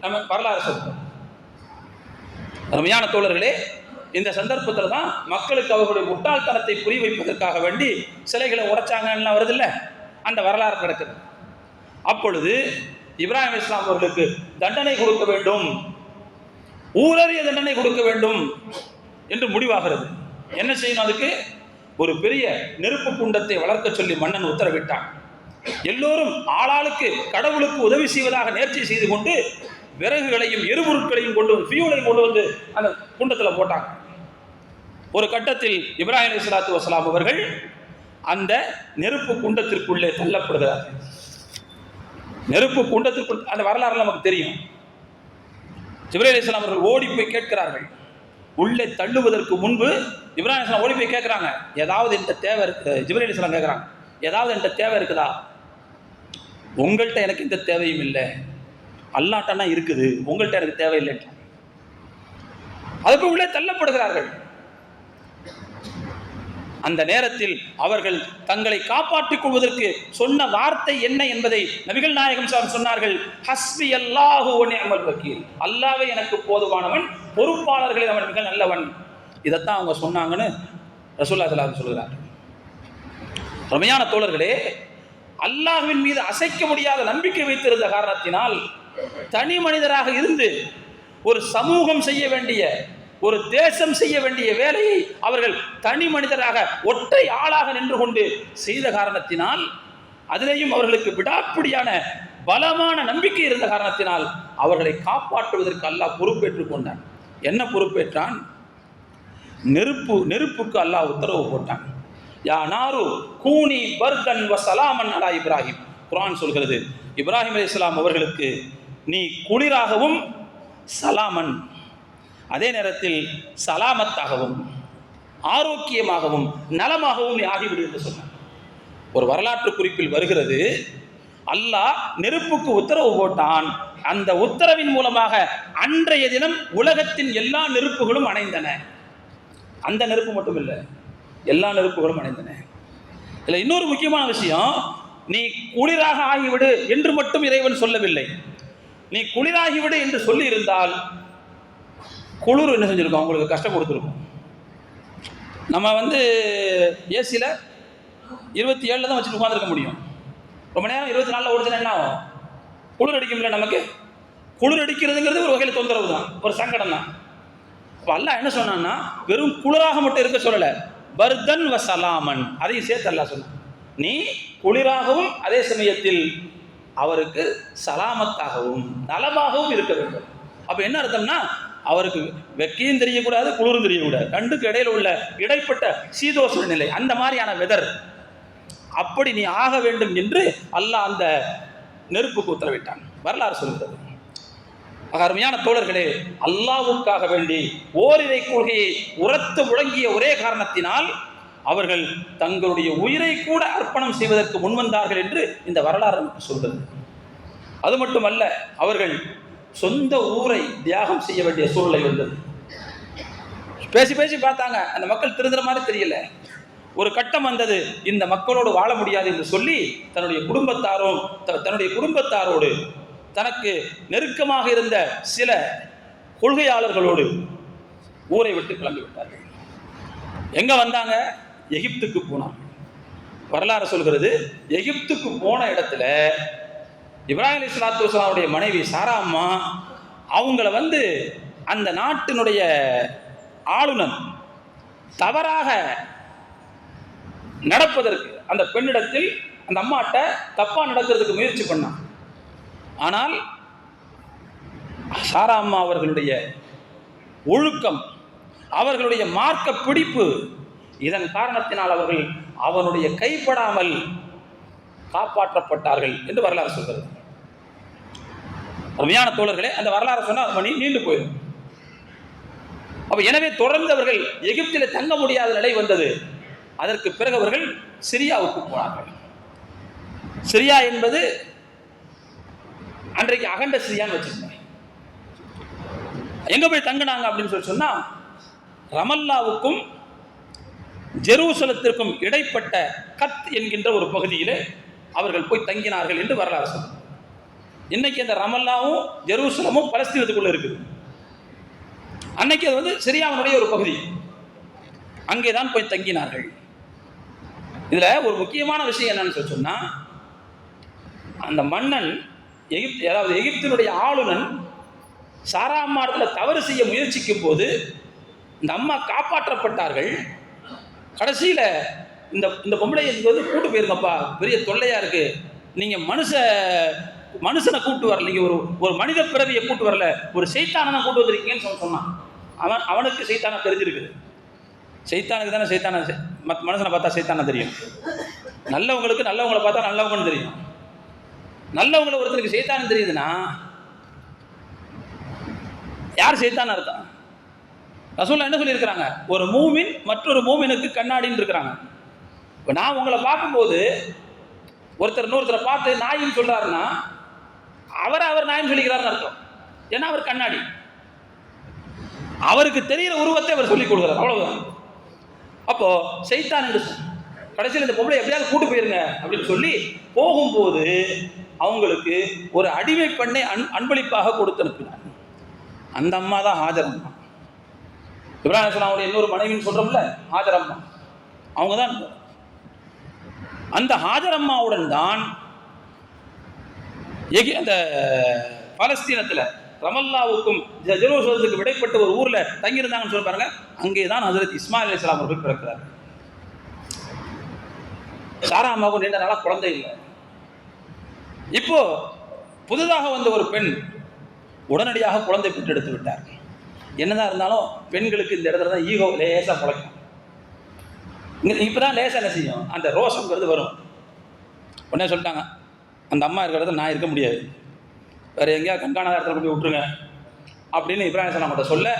நம்ம வரலாறு சொல்கிறோம். அருமையான தோழர்களே, இந்த சந்தர்ப்பத்தில் தான் மக்களுக்கு அவர்களுடைய முட்டாள்தனத்தை புரிய வைப்பதற்காக வேண்டி சிலைகளை உடைச்சாங்கன்னு வருதில்ல, அந்த வரலாறு நடக்குது. அப்பொழுது இப்ராஹிம் அலைஹிஸ்ஸலாம் அவர்களுக்கு தண்டனை கொடுக்க வேண்டும், ஊரறிய தண்டனை கொடுக்க வேண்டும் என்று முடிவாகிறது. என்ன செய்யணும்? அதுக்கு ஒரு பெரிய நெருப்பு குண்டத்தை வளர்க்க சொல்லி மன்னன் உத்தரவிட்டான். எல்லோரும் ஆளாளுக்கு கடவுளுக்கு உதவி செய்வதாக நேர்ச்சி செய்து கொண்டு விறகுகளையும் எரிபொருட்களையும் கொண்டு வந்து ஃபியூலையும் கொண்டு வந்து அந்த குண்டத்தில் போட்டாங்க. ஒரு கட்டத்தில் இப்ராஹிம் அலைஹிஸ்ஸலாத்து வஸ்ஸலாம் அவர்கள் அந்த நெருப்பு குண்டத்திற்குள்ளே தள்ளப்படுகிறார்கள். நெருப்பு குண்டத்திற்குள் அந்த வரலாறு நமக்கு தெரியும். ஜிப்ரீல் அலைஹிஸ்ஸலாம் அவர்கள் ஓடி போய் கேட்கிறார்கள். உள்ளே தள்ளுவதற்கு முன்பு இப்ராஹிம் அலைஹிஸ்ஸலாம் ஓடி போய் கேட்குறாங்க, ஏதாவது இந்த தேவை இருக்கு? ஜிப்ரீல் அலைஹிஸ்ஸலாம் கேட்குறாங்க, ஏதாவது இந்த தேவை இருக்குதா? உங்கள்கிட்ட எனக்கு இந்த தேவையும் இல்லை, அல்லாஹ்ட்டனா இருக்குது, உங்கள்கிட்ட எனக்கு தேவையில்லை. அதுக்கு உள்ளே தள்ளப்படுகிறார்கள். அந்த நேரத்தில் அவர்கள் தங்களை காப்பாற்றிக் கொள்வதற்கு சொன்ன வார்த்தை என்ன என்பதை நபிகள் நாயகம் சொன்னார்கள், ஹஸ்பி அல்லாஹு வ நிஅமல் வக்கீல், அல்லாஹ்வே எனக்கு போதுமானவன், பொறுப்பாளர்களில் அவன் மிக நல்லவன். இதைத்தான் அவங்க சொன்னாங்கன்னு ரசூலுல்லாஹி ஸல்லல்லாஹு அலைஹி வஸல்லம் சொல்கிறார்கள். ரமையான தோழர்களே, அல்லாஹ்வின் மீது அசைக்க முடியாத நம்பிக்கை வைத்திருந்த காரணத்தினால் தனி மனிதராக இருந்து ஒரு சமூகம் செய்ய வேண்டிய, ஒரு தேசம் செய்ய வேண்டிய வேலையை அவர்கள் தனி மனிதராக ஒற்றை ஆளாக நின்று கொண்டு செய்த காரணத்தினால் அதிலேயும் அவர்களுக்கு விடாப்பிடியான பலமான நம்பிக்கை இருந்த காரணத்தினால் அவர்களை காப்பாற்றுவதற்கு அல்லாஹ் பொறுப்பேற்றுக் கொண்டான். என்ன பொறுப்பேற்றான்? நெருப்புக்கு அல்லாஹ் உத்தரவு போட்டான். யா நாரு கூனி பர்தன் வ சலாமன் அலா இப்ராஹிம். குர்ஆன் சொல்கிறது, இப்ராஹிம் அலைஹிஸ்ஸலாம் அவர்களுக்கு நீ குளிராகவும் சலாமன், அதே நேரத்தில் சலாமத்தாகவும் ஆரோக்கியமாகவும் நலமாகவும் நீ ஆகிவிடு என்று சொன்னான். ஒரு வரலாற்று குறிப்பில் வருகிறது, அல்லாஹ் நெருப்புக்கு உத்தரவு போட்டான். அந்த உத்தரவின் மூலமாக அன்றைய தினம் உலகத்தின் எல்லா நெருப்புகளும் அணைந்தன. அந்த நெருப்பு மட்டும் இல்லை, எல்லா நெருப்புகளும் அணைந்தன. இதில் இன்னொரு முக்கியமான விஷயம், நீ குளிராக ஆகிவிடு என்று மட்டும் இறைவன் சொல்லவில்லை. நீ குளிராகிவிடு என்று சொல்லி இருந்தால் குளிர் என்ன செஞ்சிருக்கோம், உங்களுக்கு கஷ்டம் கொடுத்துருக்கோம். நம்ம ஏசியில் 27 தான் வச்சுட்டு உட்காந்துருக்க முடியும். ரொம்ப நேரம் 24 ஓடுதுன்னா என்ன ஆகும்? குளிர் அடிக்கும்ல. நமக்கு குளிர் அடிக்கிறதுங்கிறது ஒரு வகையில் தொந்தரவு தான், ஒரு சங்கடம் தான். அப்போ அல்லாஹ் என்ன சொன்னான்னா, வெறும் குளிராக மட்டும் இருக்க சொல்லலை, பர்தன் வ சலாமன், அதையும் சேர்த்து அல்லாஹ் சொன்னான். நீ குளிராகவும் அதே சமயத்தில் அவருக்கு சலாமத்தாகவும் நலமாகவும் இருக்க வேண்டும். அப்போ என்ன அர்த்தம்னா, அவருக்கு வெக்கையும் தெரியக்கூடாது, குளிரும் தெரியக்கூடாது, ரெண்டுக்கு இடையில உள்ள இடைப்பட்ட சீதோஷ நிலை, அந்த மாதிரியான வெதர், அப்படி நீ ஆக வேண்டும் என்று அல்லாஹ் அந்த நெருப்புக்கு உத்தரவிட்டான். வரலாறு சொல்கிறது. அருமையான தோழர்களே, அல்லாஹ்வுக்காக வேண்டி ஓரிரை கொள்கையை உரத்து முழங்கிய ஒரே காரணத்தினால் அவர்கள் தங்களுடைய உயிரை கூட அர்ப்பணம் செய்வதற்கு முன்வந்தார்கள் என்று இந்த வரலாறு நமக்கு சொல்கிறது. அது மட்டுமல்ல, அவர்கள் சொந்த ஊரை தியாகம் செய்ய வேண்டிய சூழ்நிலை வந்தது. பேசி பேசி பார்த்தாங்க, அந்த மக்கள் திருந்துற மாதிரி தெரியல. ஒரு கட்டம் வந்தது, இந்த மக்களோடு வாழ முடியாது என்று சொல்லி தன்னுடைய குடும்பத்தாரோடு தனக்கு நெருக்கமாக இருந்த சில கொள்கையாளர்களோடு ஊரை விட்டு கிளம்பி விட்டார்கள். எங்க வந்தாங்க? எகிப்துக்கு போனாங்க. வரலாறு சொல்கிறது, எகிப்துக்கு போன இடத்துல இப்ராஹிம் அலைஹிஸ்ஸலாத்து வஸலாமுடைய மனைவி சாரா அம்மா அவங்கள அந்த நாட்டினுடைய ஆளுநர் தவறாக நடப்பதற்கு, அந்த பெண்ணிடத்தில் அந்த அம்மாட்ட தப்பா நடக்கிறதுக்கு முயற்சி பண்ணான். ஆனால் சாரா அம்மா அவர்களுடைய ஒழுக்கம், அவர்களுடைய மார்க்க பிடிப்பு, இதன் காரணத்தினால் அவர்கள் அவனுடைய கைப்படாமல் காப்பாற்றப்பட்டார்கள் என்று வரலாறு சொல்கிறது. அருமையான தோழர்களே, அந்த வரலாறு சொன்னால் நீண்டு போயிடும். அப்ப எனவே தொடர்ந்து அவர்கள் எகிப்தில் தங்க முடியாத நிலை வந்தது. அதற்கு பிறகு அவர்கள் சிரியாவுக்கு போனார்கள். சிரியா என்பது அன்றைக்கு அகண்ட சிரியான்னு வச்சிருந்தாங்க. எங்க போய் தங்கினாங்க அப்படின்னு சொன்னா, ரமல்லாவுக்கும் ஜெருசலத்திற்கும் இடைப்பட்ட கத் என்கின்ற ஒரு பகுதியிலே அவர்கள் போய் தங்கினார்கள் என்று வரலாறு சொல்லுது. இன்னைக்கு அந்த ரமல்லாவும் ஜெருசலமும் பலஸ்தீனத்துக்குள்ள இருக்குது. அன்னைக்கு அது சிரியாவினுடைய ஒரு பகுதி. அங்கேதான் போய் தங்கினார்கள். இதுல ஒரு முக்கியமான விஷயம் என்னன்னு சொன்னா, அந்த மன்னன் எகிப்தினுடைய ஆளுநன் சாரா அம்மா இடத்துல தவறு செய்ய முயற்சிக்கும் போது இந்த அம்மா காப்பாற்றப்பட்டார்கள். கடைசியில இந்த பொம்பளை கூட்டு போயிருங்கப்பா, பெரிய தொல்லையா இருக்கு, நீங்க மனுஷனை கூட்டு வரல, நீங்க ஒரு மனித பிறவியை கூட்டு வரல, ஒரு சைத்தானை கூட்டு வந்திருக்கீங்கன்னு சொன்னான். அவனுக்கு சைத்தான தெரிஞ்சிருக்குது. சைத்தானுக்கு தானே சைத்தான, மனுஷனை பார்த்தா சைத்தான தெரியும். நல்லவங்களுக்கு நல்லவங்களை பார்த்தா நல்லவங்கன்னு தெரியும். நல்லவங்களை ஒருத்தருக்கு சைத்தானு தெரியுதுன்னா யார் சைத்தான் அர்த்தம்? ரசூலுல்லாஹ் என்ன சொல்லியிருக்கிறாங்க? ஒரு மூமின் மற்றொரு மூமினுக்கு கண்ணாடின்னு இருக்கிறாங்க. இப்போ நான் உங்களை பார்க்கும்போது ஒருத்தர் இன்னொருத்தரை பார்த்து நாயின்னு சொல்றாருன்னா அவர் நாயின்னு சொல்லிக்கிறாருன்னு அர்த்தம். ஏன்னா அவர் கண்ணாடி, அவருக்கு தெரிகிற உருவத்தை அவர் சொல்லிக் கொடுக்குறார், அவ்வளவுதான். அப்போ சைத்தான் என்று கடைசியில் இந்த பொம்பளை எப்படியாவது கூட்டு போயிருங்க அப்படின்னு சொல்லி போகும்போது அவங்களுக்கு ஒரு அடிமை பெண்ணை அன்பளிப்பாக கொடுத்து அனுப்பினார். அந்த அம்மா தான் ஹாஜர் அம்மா. இப்ராஹிம் அலைஹிஸ்ஸலாமுடைய இன்னொரு மனைவின்னு சொல்றோம்ல, ஹாஜர் அம்மா, அவங்க தான். அந்த ஹாஜர் அம்மாவுடன் தான் அந்த பாலஸ்தீனத்தில் ரமல்லாவுக்கும் ஜெருசலத்துக்கு விடைப்பட்ட ஒரு ஊர்ல தங்கியிருந்தாங்கன்னு சொல்ல பாருங்க. அங்கேதான் ஹஜ்ரத் இஸ்மாயில் அலைஹிஸ்ஸலாம் அவர்கள் பிறக்கிறார். சாரா அம்மாவுக்கும் நீண்ட நாளா குழந்தை இல்லை. இப்போ புதிதாக வந்த ஒரு பெண் உடனடியாக குழந்தை பெற்றெடுத்து விட்டார். என்னதான் இருந்தாலும் பெண்களுக்கு இந்த இடத்துல தான் ஈகோ லேசாக முளைக்கும். இப்போ தான் லேசாக என்ன செய்யும், அந்த ரோஷங்கிறது வரும். உடனே சொல்லிட்டாங்க, அந்த அம்மா இருக்கிற இடத்துல நான் இருக்க முடியாது, வேறு எங்கேயா கண்காணாத இடத்துல கொண்டு போய் விட்டுருங்க அப்படின்னு இப்ராஹிம் அலைஹிஸ்ஸலாம் சொல்ல,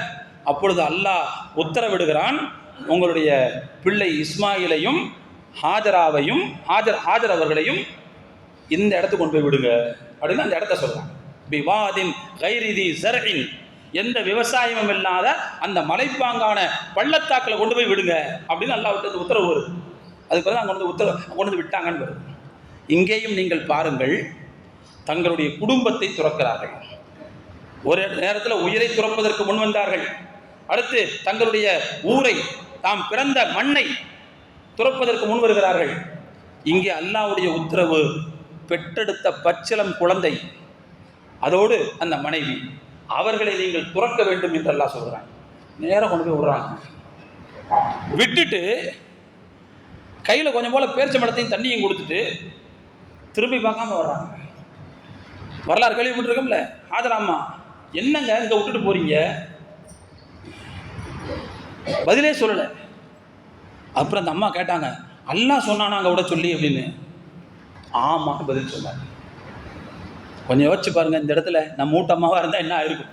அப்பொழுது அல்லாஹ் உத்தரவிடுகிறான், உங்களுடைய பிள்ளை இஸ்மாயிலையும் ஹாஜராவையும் ஹாஜர் அவர்களையும் இந்த இடத்துக்கு கொண்டு போய் விடுங்க அப்படின்னு அந்த இடத்த சொல்கிறாங்க. பிவாதின் கைரிதி ஜர்இன், எந்த விவசாயமும் இல்லாத அந்த மலைப்பாங்கான பள்ளத்தாக்கில் கொண்டு போய் விடுங்க அப்படின்னு அல்லாஹ் விட்டு உத்தரவு வருது. அதுக்கு பிறகு அங்கே கொண்டு வந்து விட்டாங்கன்னு வருது. இங்கேயும் நீங்கள் பாருங்கள், தங்களுடைய குடும்பத்தை துறக்கிறார்கள். ஒரு நேரத்தில் உயிரை துறப்பதற்கு முன் வந்தார்கள். அடுத்து தங்களுடைய ஊரை, தாம் பிறந்த மண்ணை துறப்பதற்கு முன் வருகிறார்கள். இங்கே அல்லாஹ்வுடைய உத்தரவு, பெற்றெடுத்த பச்சிளம் குழந்தை, அதோடு அந்த மனைவி, அவர்களை நீங்கள் துறக்க வேண்டும் என்று அல்லாஹ் சொல்கிறாங்க. நேரம் கொண்டு போய் விடுறாங்க. விட்டுட்டு கையில் கொஞ்சம் போல பேரிச்சம்பழத்தையும் தண்ணியும் கொடுத்துட்டு திரும்பி பார்க்காம வர்றாங்க. வரலாறு கேள்விப்பட்டிருக்கோம்ல, ஆதராம்மா என்னங்க இங்கே விட்டுட்டு போறீங்க, பதிலே சொல்லலை. அப்புறம் அந்த அம்மா கேட்டாங்க, அல்லாஹ் சொன்னானா அங்கே விட சொல்லி அப்படின்னு. ஆமாம் பதில் சொன்னார். கொஞ்சம் யோசிச்சு பாருங்க, இந்த இடத்துல நம்ம ஊட்டம்மாவாக இருந்தால் என்ன ஆயிருக்கும்?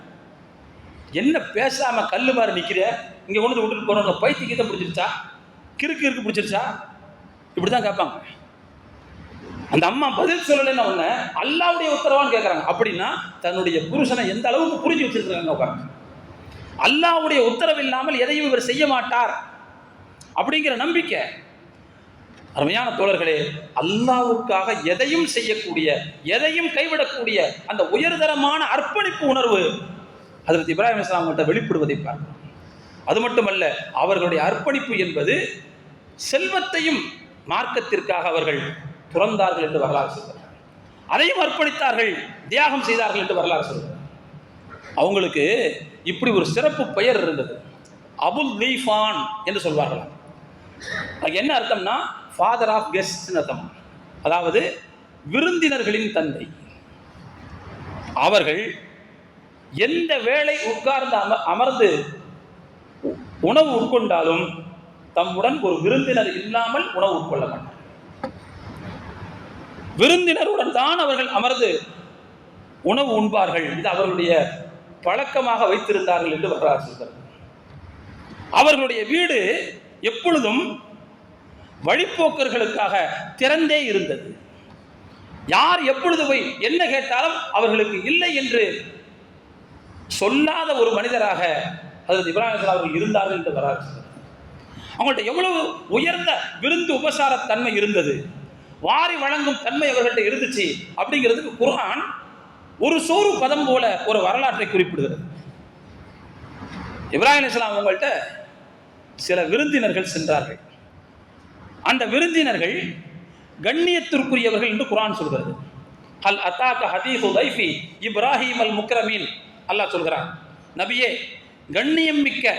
என்ன பேசாமல் கல் மாதிரி நிற்கிற, இங்கே கொண்டு வந்து விட்டுட்டு போகிறவங்க பைத்தியத்தை பிடிச்சிருச்சா, கிறுக்கு பிடிச்சிருச்சா, இப்படி தான் கேட்பாங்க. அந்த அம்மா பதில் சொல்லலைன்னு ஒன்று அல்லாஹ்வுடைய உத்தரவான்னு கேட்குறாங்க. அப்படின்னா தன்னுடைய புருஷனை எந்த அளவுக்கு புரிஞ்சு வச்சிருக்காங்க உட்காந்து. அல்லாஹ்வுடைய உத்தரவு இல்லாமல் எதையும் இவர் செய்ய மாட்டார் அப்படிங்கிற நம்பிக்கை. அருமையான தோழர்களே, அல்லாஹ்வுக்காக எதையும் செய்யக்கூடிய, எதையும் கைவிடக்கூடிய அந்த உயர்தரமான அர்ப்பணிப்பு உணர்வு ஹஜ்ரத் இப்ராஹிம் அலைஹிஸ்ஸலாம் அவங்கள்ட்ட வெளிப்படுவதை பார்க்கிறோம். அது மட்டுமல்ல, அவர்களுடைய அர்ப்பணிப்பு என்பது செல்வத்தையும் மார்க்கத்திற்காக அவர்கள் துறந்தார்கள் என்று வரலாறு சொல்கிறார். அதையும் அர்ப்பணித்தார்கள், தியாகம் செய்தார்கள் என்று வரலாறு சொல்கிறார். அவங்களுக்கு இப்படி ஒரு சிறப்பு பெயர் இருந்தது, அபுல் லீஃபான் என்று சொல்வார்களாம். அது என்ன அர்த்தம்னா, ஃபாதர் ஆஃப் கெஸ்ட்னு அர்த்தம். அதாவது விருந்தினர்களின் தந்தை. அவர்கள் எந்த வேளை உட்கார்ந்து அமர்ந்து உணவு உட்கொண்டாலும் தம்முடன் ஒரு விருந்தினர் இல்லாமல் உணவு உட்கொள்ள மாட்டார். விருந்தினருடன் தான் அவர்கள் அமர்ந்து உணவு உண்பார்கள். இது அவர்களுடைய பழக்கமாக வைத்திருந்தார்கள் என்று வரலாறு சொல்கிறது. அவர்களுடைய வீடு எப்பொழுதும் வழிப்போக்கர்களுக்காக திறந்தே இருந்தது. யார் எப்பொழுது போய் என்ன கேட்டாலும் அவர்களுக்கு இல்லை என்று சொல்லாத ஒரு மனிதராக ஹஜ்ரத் இப்ராஹிம் அலைஹிஸ்ஸலாம் அவர்கள் இருந்தார்கள் என்று வரலாறு சொல்கிறது. அவங்கள்ட்ட எவ்வளவு உயர்ந்த விருந்து உபசார தன்மை இருந்தது, வாரி வழங்கும் தன்மை அவர்கள்ட்ட இருந்துச்சு அப்படிங்கிறதுக்கு குர்ஆன் ஒரு சோறு பதம் போல ஒரு வரலாற்றை குறிப்பிடுகிறது. இப்ராஹிம் அலைஹிஸ்ஸலாம் அவங்கள்ட்ட சில விருந்தினர்கள் சென்றார்கள். அந்த விருந்தினர்கள் கண்ணியத்திற்குரியவர்கள் என்று குர்ஆன் சொல்கிறது. ஹல் அதாக ஹதீஸு தைஃபி இப்ராஹிம் அல் முக்ரமீன், அல்லாஹ் சொல்கிறான், நபியே, கண்ணியம் மிக்க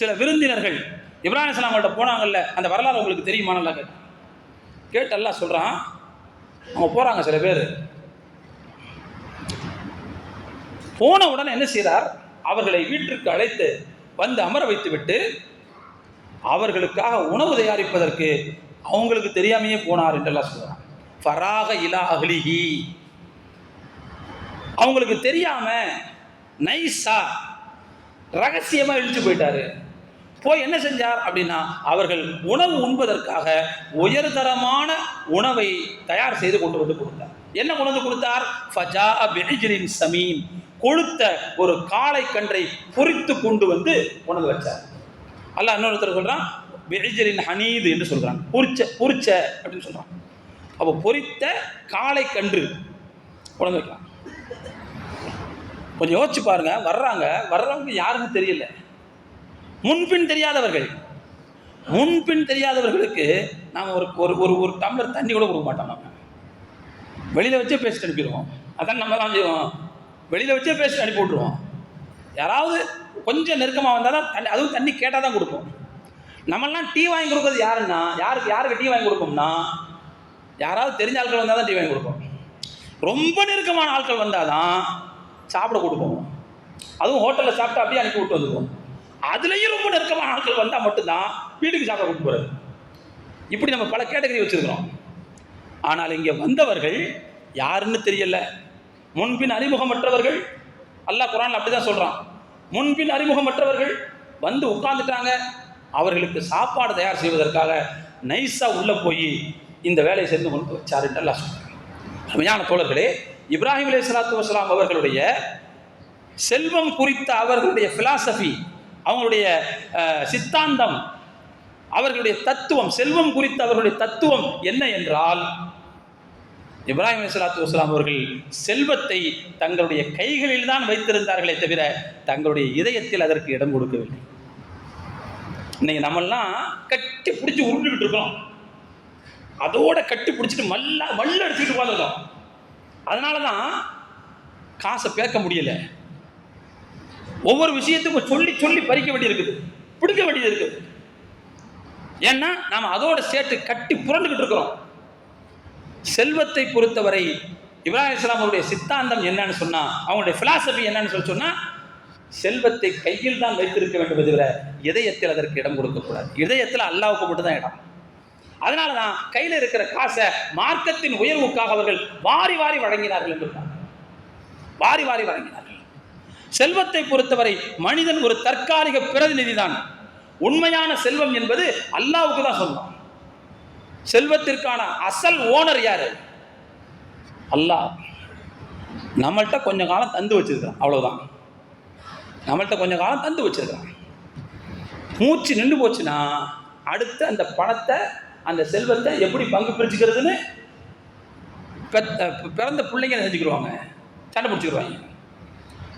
சில விருந்தினர்கள் இப்ராஹிம் அலைஹிஸ்ஸலாம் அவங்கள்ட்ட போனாங்கல்ல, அந்த வரலாறு உங்களுக்கு தெரியுமா? நல்லா கேட்டு அல்லாஹ் சொல்கிறான். அவங்க போகிறாங்க, சில பேர் போன உடனே என்ன செய்கிறார், அவர்களை வீட்டிற்கு அழைத்து வந்து அமர வைத்து விட்டு அவர்களுக்காக உணவு தயாரிப்பதற்கு அவங்களுக்கு தெரியாமையே போனார் என்றெல்லாம் சொல்கிறான். ஃபராக இலா அஹ்லிஹி, அவங்களுக்கு தெரியாம நைஸா ரகசியமா இழுத்து போயிட்டாரு. போய் என்ன செஞ்சார் அப்படின்னா, அவர்கள் உணவு உண்பதற்காக உயர்தரமான உணவை தயார் செய்து கொண்டு வந்து கொடுத்தார். என்ன கொண்டு வந்து கொடுத்தார்? ஃபஜா பிஹிஜ்ரின் சமீன், கொழுத்த ஒரு காளை கன்றை பொரித்து கொண்டு வந்து உணவு வச்சார். அல்லாஹ் இன்னொருத்தர் சொல்றான், பிஹிஜ்ரின் ஹனீது என்று சொல்றான், பொரிச்ச அப்படின்னு சொல்றான். அப்போ பொரித்த காளை கன்று உணவு வைக்கலாம். கொஞ்சம் யோசிச்சு பாருங்க, வர்றவங்க யாருன்னு தெரியல, முன்பின் தெரியாதவர்கள். முன்பின் தெரியாதவர்களுக்கு நாம் ஒரு டம்ளர் தண்ணி கூட கொடுக்க மாட்டோம். நம்ம வெளியில் வச்சே பேசிட்டு அனுப்பிடுவோம். அதான் நம்ம தான் செய்வோம், வெளியில் வச்சே பேசிட்டு அனுப்பி விட்ருவோம். யாராவது கொஞ்சம் நெருக்கமாக வந்தால் தான் தண்ணி, அதுவும் தண்ணி கேட்டால் தான் கொடுப்போம். நம்மளாம் டீ வாங்கி கொடுக்குறது யாருன்னா, யாருக்கு டீ வாங்கி கொடுப்போம்னா, யாராவது தெரிஞ்ச ஆட்கள் வந்தால் தான் டீ வாங்கி கொடுப்போம். ரொம்ப நெருக்கமான ஆட்கள் வந்தாதான் சாப்பிட கொடுப்போம். அதுவும் ஹோட்டலில் சாப்பிட்டா அப்படியே அனுப்பி விட்டு வந்துடுவோம். அதுலேயும் ரொம்ப நெருக்கமான ஆட்கள் வந்தால் மட்டும்தான் வீட்டுக்கு சாப்பிட கூட்டு போகிறது. இப்படி நம்ம பல கேட்டகரி வச்சுருக்கிறோம். ஆனால் இங்கே வந்தவர்கள் யாருன்னு தெரியல, முன்பின் அறிமுகமற்றவர்கள். அல்லாஹ் குர்ஆன்ல அப்படி தான் சொல்கிறான். முன்பின் அறிமுகமற்றவர்கள் வந்து உட்கார்ந்துட்டாங்க. அவர்களுக்கு சாப்பாடு தயார் செய்வதற்காக நைஸாக உள்ளே போய் இந்த வேலையை செஞ்சு கொண்டு வச்சாருன்னு அல்லாஹ் சொல்கிறாங்க. அருமையான தோழர்களே, இப்ராஹிம் அலைஹிஸ்ஸலாத்து வஸ்ஸலாம் அவர்களுடைய செல்வம் குறித்த அவர்களுடைய பிலாசபி, அவங்களுடைய சித்தாந்தம், அவர்களுடைய தத்துவம், செல்வம் குறித்த அவர்களுடைய தத்துவம் என்ன என்றால், இப்ராஹிம் அலைஹிஸ்ஸலாத்து வஸ்ஸலாம் அவர்கள் செல்வத்தை தங்களுடைய கைகளில் தான் வைத்திருந்தார்களே தவிர தங்களுடைய இதயத்தில் அதற்கு இடம் கொடுக்கவில்லை. இன்னைக்கு நம்மெல்லாம் கட்டி பிடிச்சி உருண்டுகிட்டு இருக்கோம், அதோட கட்டி பிடிச்சிட்டு மல்ல அடிச்சுட்டு உட்காந்துருக்கோம். அதனால தான் காசை பேக்க முடியல. ஒவ்வொரு விஷயத்துக்கும் சொல்லி சொல்லி பறிக்க வேண்டியிருக்குது, பிடிக்க வேண்டியது இருக்குது. ஏன்னா நாம் அதோட சேர்த்து கட்டி புரண்டுகிட்டு இருக்கிறோம். செல்வத்தை பொறுத்தவரை இப்ராஹிம் அலைஹிஸ்ஸலாம் அவருடைய சித்தாந்தம் என்னன்னு சொன்னா, அவங்களுடைய பிலாசபி என்னன்னு சொன்னா, செல்வத்தை கையில் தான் வைத்திருக்க வேண்டும் தவிர இதயத்தில் அதற்கு இடம் கொடுக்கக்கூடாது. இதயத்தில் அல்லாஹ்வுக்கு மட்டும் தான் இடம். அதனால தான் கையில் இருக்கிற காசை மார்க்கத்தின் உயர்வுக்காக அவர்கள் வாரி வாரி வழங்கினார்கள் என்று வாரி வாரி வழங்கினார்கள். செல்வத்தை பொறுத்தவரை மனிதன் ஒரு தற்காலிக பிரதிநிதி தான். உண்மையான செல்வம் என்பது அல்லாஹ்வுக்கு தான் சொந்தம். செல்வத்திற்கான அசல் ஓனர் யாரு? அல்லாஹ். நம்மள்கிட்ட கொஞ்ச காலம் தந்து வச்சிருக்கான், அவ்வளவுதான். நம்மள்கிட்ட கொஞ்சம் காலம் தந்து வச்சிருக்கான். மூச்சு நின்று போச்சுன்னா அடுத்து அந்த பணத்தை, அந்த செல்வத்தை எப்படி பங்கு பிரிச்சுக்கிறதுன்னு பிறந்த பிள்ளைங்க செஞ்சுக்கிடுவாங்க, சண்டை பிடிச்சிக்கிடுவாங்க.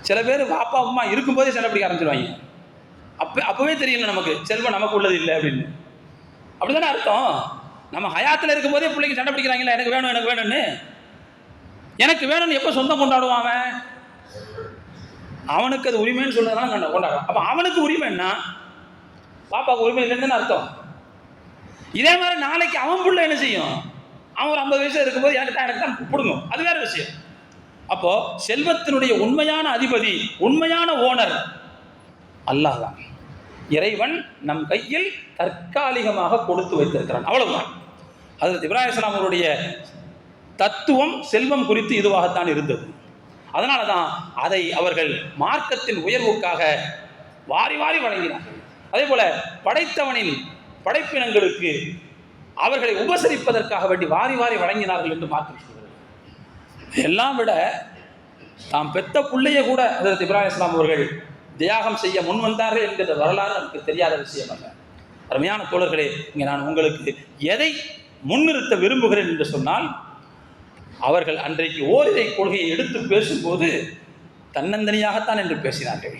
சில பேர் பாப்பா அம்மா இருக்கும்போதே சண்டை பிடிக்க ஆரம்பிச்சிடுவாங்க. அப்போவே தெரியல நமக்கு செல்வம் நமக்கு உள்ளது இல்லை அப்படின்னு. அப்படி தானே அர்த்தம். நம்ம ஹயாத்தில் இருக்கும்போதே பிள்ளைங்க சண்டை பிடிக்கிறாங்களா, எனக்கு வேணும் எனக்கு வேணும்னு. எனக்கு வேணும்னு எப்போ சொந்தம் கொண்டாடுவான் அவன்? அவனுக்கு அது உரிமைன்னு சொன்னதுனால கொண்டாடுவான். அப்போ அவனுக்கு உரிமைன்னா பாப்பாவுக்கு உரிமை இல்லைன்னு அர்த்தம். இதே மாதிரி நாளைக்கு அவன் பிள்ளை என்ன செய்யும்? அவன் ஒரு 50 வயசு இருக்கும்போது எனக்கு தான் பிடுங்கும், அது வேற விஷயம். அப்போ செல்வத்தினுடைய உண்மையான அதிபதி, உண்மையான ஓனர் அல்லாஹ் தான். இறைவன் நம் கையில் தற்காலிகமாக கொடுத்து வைத்திருக்கிறான், அவ்வளவுதான். ஹஜ்ரத் இப்ராஹிம் அலைஹிஸ்ஸலாம் அவருடைய தத்துவம் செல்வம் குறித்து இதுவாகத்தான் இருந்தது. அதனால தான் அதை அவர்கள் மார்க்கத்தின் உயர்வுக்காக வாரி வாரி வழங்கினார்கள். அதே போல படைத்தவனின் படைப்பினங்களுக்கு அவர்களை உபசரிப்பதற்காக வேண்டி வாரி வாரி வழங்கினார்கள் என்று மார்க்கம் சொல்கிறது. எல்லாம் விட தாம் பெத்த பிள்ளைய கூட ஹஜ்ரத் இப்ராஹிம் அலைஹிஸ்ஸலாம் அவர்கள் தியாகம் செய்ய முன் வந்தார்கள் என்கிற வரலாறு நமக்கு தெரியாத விஷயம் அல்ல. அருமையான தோழர்களே, இங்கே நான் உங்களுக்கு எதை முன்னிறுத்த விரும்புகிறேன் என்று சொன்னால், அவர்கள் அன்றைக்கு ஓரிரை கொள்கையை எடுத்து பேசும்போது தன்னந்தனியாகத்தான் என்று பேசினார்கள்.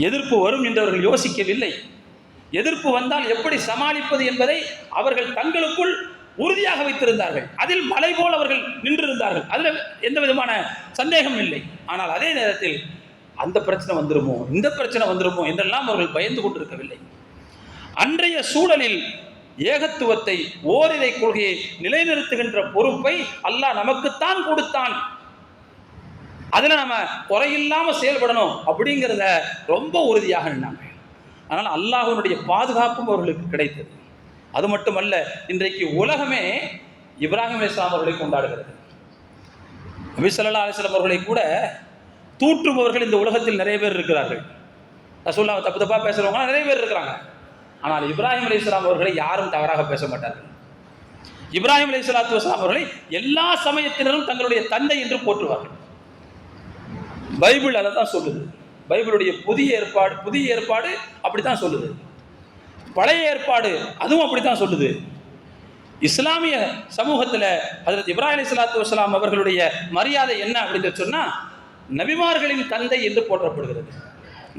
எதிர்ப்பு வரும் என்று அவர்கள் யோசிக்கவில்லை. எதிர்ப்பு வந்தால் எப்படி சமாளிப்பது என்பதை அவர்கள் தங்களுக்குள் உறுதியாக வைத்திருந்தார்கள். அதில் மலை போல் அவர்கள் நின்றிருந்தார்கள். அதில் எந்த விதமான சந்தேகம் இல்லை. ஆனால் அதே நேரத்தில் அந்த பிரச்சனை வந்துருமோ, இந்த பிரச்சனை வந்துருமோ என்றெல்லாம் அவர்கள் பயந்து கொண்டிருக்கவில்லை. அன்றைய சூழலில் ஏகத்துவத்தை, ஓரிரை கொள்கையை நிலைநிறுத்துகின்ற பொறுப்பை அல்லாஹ் நமக்குத்தான் கொடுத்தான். அதில் நம்ம குறையில்லாமல் செயல்படணும் அப்படிங்கிறத ரொம்ப உறுதியாக நின்னாங்க. அதனால் அல்லாஹ்வுடைய பாதுகாப்பும் அவர்களுக்கு கிடைத்தது. அது மட்டுமல்ல, இன்றைக்கு உலகமே இப்ராஹிம் அலைஹிஸ்ஸலாம் அவர்களை கொண்டாடுகிறது. நபி ஸல்லல்லாஹு அலைஹி வஸல்லம் அவர்களை கூட தூற்றுபவர்கள் இந்த உலகத்தில் நிறைய பேர் இருக்கிறார்கள். ரசூலுல்லாஹ் தப்பு தப்பாக பேசுகிறவங்க நிறைய பேர் இருக்கிறாங்க. ஆனால் இப்ராஹிம் அலைஹிஸ்ஸலாம் அவர்களை யாரும் தவறாக பேச மாட்டார்கள். இப்ராஹிம் அலைஹிஸ்ஸலாத்து வஸ்ஸலாம் அவர்களை எல்லா சமயத்தினரும் தங்களுடைய தந்தை என்று போற்றுவார்கள். பைபிள் அதை தான் சொல்லுது. பைபிளுடைய புதிய ஏற்பாடு அப்படித்தான் சொல்லுது. பழைய ஏற்பாடு அதுவும் அப்படித்தான் சொல்லுது. இஸ்லாமிய சமூகத்தில் ஹஜ்ரத் இப்ராஹிம் அலைஹிஸ்ஸலாத்து வஸ்ஸலாம் அவர்களுடைய மரியாதை என்ன அப்படின்னு சொன்னால், நபிமார்களின் தந்தை என்று போற்றப்படுகிறது.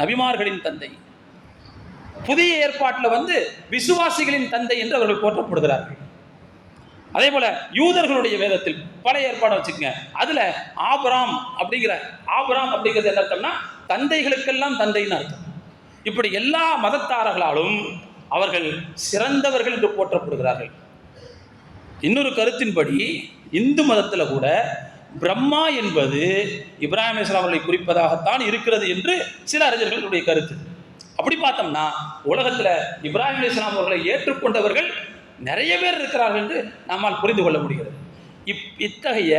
நபிமார்களின் தந்தை. புதிய ஏற்பாட்டில் விசுவாசிகளின் தந்தை என்று அவர்கள் போற்றப்படுகிறார்கள். அதே போல யூதர்களுடைய வேதத்தில் பழைய ஏற்பாடு வச்சுக்கோங்க, அதுல ஆபிரகாம் அப்படிங்கிறது என்ன அர்த்தம்னா தந்தைகளுக்கெல்லாம் தந்தைன்னு அர்த்தம். இப்படி எல்லா மதத்தாரர்களாலும் அவர்கள் சிறந்தவர்கள் என்று போற்றப்படுகிறார்கள். இன்னொரு கருத்தின்படி இந்து மதத்தில் கூட பிரம்மா என்பது இப்ராஹிம் அலைஹிஸ்ஸலாம் அவர்களை குறிப்பதாகத்தான் இருக்கிறது என்று சில அறிஞர்களுடைய கருத்து. அப்படி பார்த்தோம்னா உலகத்தில் இப்ராஹிம் அலைஹிஸ்ஸலாம் அவர்களை ஏற்றுக்கொண்டவர்கள் நிறைய பேர் இருக்கிறார்கள் என்று நம்மால் புரிந்து கொள்ள முடிகிறது. இத்தகைய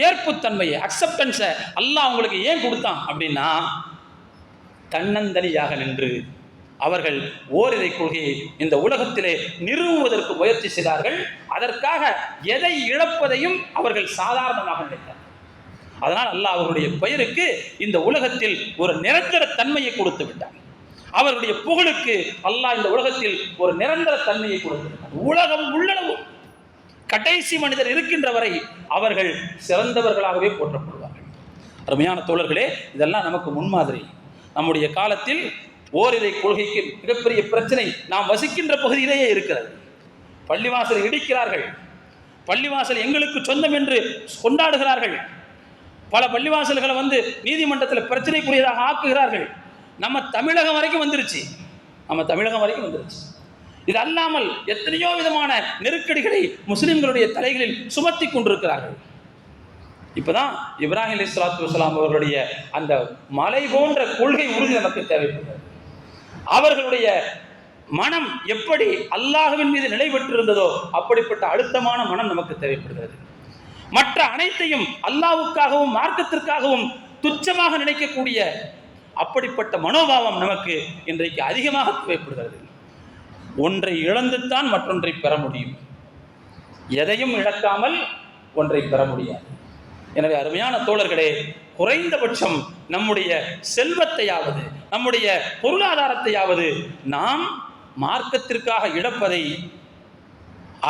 ஏற்புத்தன்மையை, அக்செப்டன்ஸை அல்லாஹ் அவங்களுக்கு ஏன் கொடுத்தான் அப்படின்னா, தன்னந்தனியாக நின்று அவர்கள் ஓரிரை கொள்கையை இந்த உலகத்திலே நிறுவுவதற்கு முயற்சி செய்தார்கள். அதற்காக எதை இழப்பதையும் அவர்கள் சாதாரணமாக நினைத்தார்கள். அதனால் அல்லாஹ் அவர்களுடைய பெயருக்கு இந்த உலகத்தில் ஒரு நிரந்தர தன்மையை கொடுத்து விட்டார். அவருடைய புகழுக்கு அல்லாஹ் இந்த உலகத்தில் ஒரு நிரந்தர தன்மையை கொடுத்து விட்டார். உலகம் உள்ளளவு கடைசி மனிதர் இருக்கின்ற வரை அவர்கள் சிறந்தவர்களாகவே போற்றப்படுவார்கள். அருமையான தோழர்களே, இதெல்லாம் நமக்கு முன்மாதிரி. நம்முடைய காலத்தில் ஓரிரை கொள்கைக்கு மிகப்பெரிய பிரச்சனை நாம் வசிக்கின்ற பகுதியிலேயே இருக்கிறது. பள்ளிவாசலை இடிக்கிறார்கள், பள்ளிவாசல் எங்களுக்கு சொந்தம் என்று கொண்டாடுகிறார்கள். பல பள்ளிவாசல்களை நீதிமன்றத்தில் பிரச்சனைக்குரியதாக ஆக்குகிறார்கள். நம்ம தமிழகம் வரைக்கும் வந்துருச்சு. இது அல்லாமல் எத்தனையோ விதமான நெருக்கடிகளை முஸ்லிம்களுடைய தலைகளில் சுமத்தி கொண்டிருக்கிறார்கள். இப்பதான் இப்ராஹிம் அலைஹிஸ்ஸலாத்து வஸலாம் அவர்களுடைய அந்த மலை போன்ற கொள்கை உறுதி நமக்கு தேவைப்படுகிறது. அவர்களுடைய மனம் எப்படி அல்லாஹ்வின் மீது நிலை பெற்றிருந்ததோ அப்படிப்பட்ட அழுத்தமான மனம் நமக்கு தேவைப்படுகிறது. மற்ற அனைத்தையும் அல்லாஹ்வுக்காகவும் மார்க்கத்திற்காகவும் துச்சமாக நினைக்கக்கூடிய அப்படிப்பட்ட மனோபாவம் நமக்கு இன்றைக்கு அதிகமாக தேவைப்படுகிறது. ஒன்றை இழந்துத்தான் மற்றொன்றை பெற முடியும். எதையும் இழக்காமல் ஒன்றை பெற முடியாது. எனவே அருமையான தோழர்களே, குறைந்தபட்சம் நம்முடைய செல்வத்தையாவது நம்முடைய பொருளாதாரத்தையாவது நாம் மார்க்கத்திற்காக இழப்பதை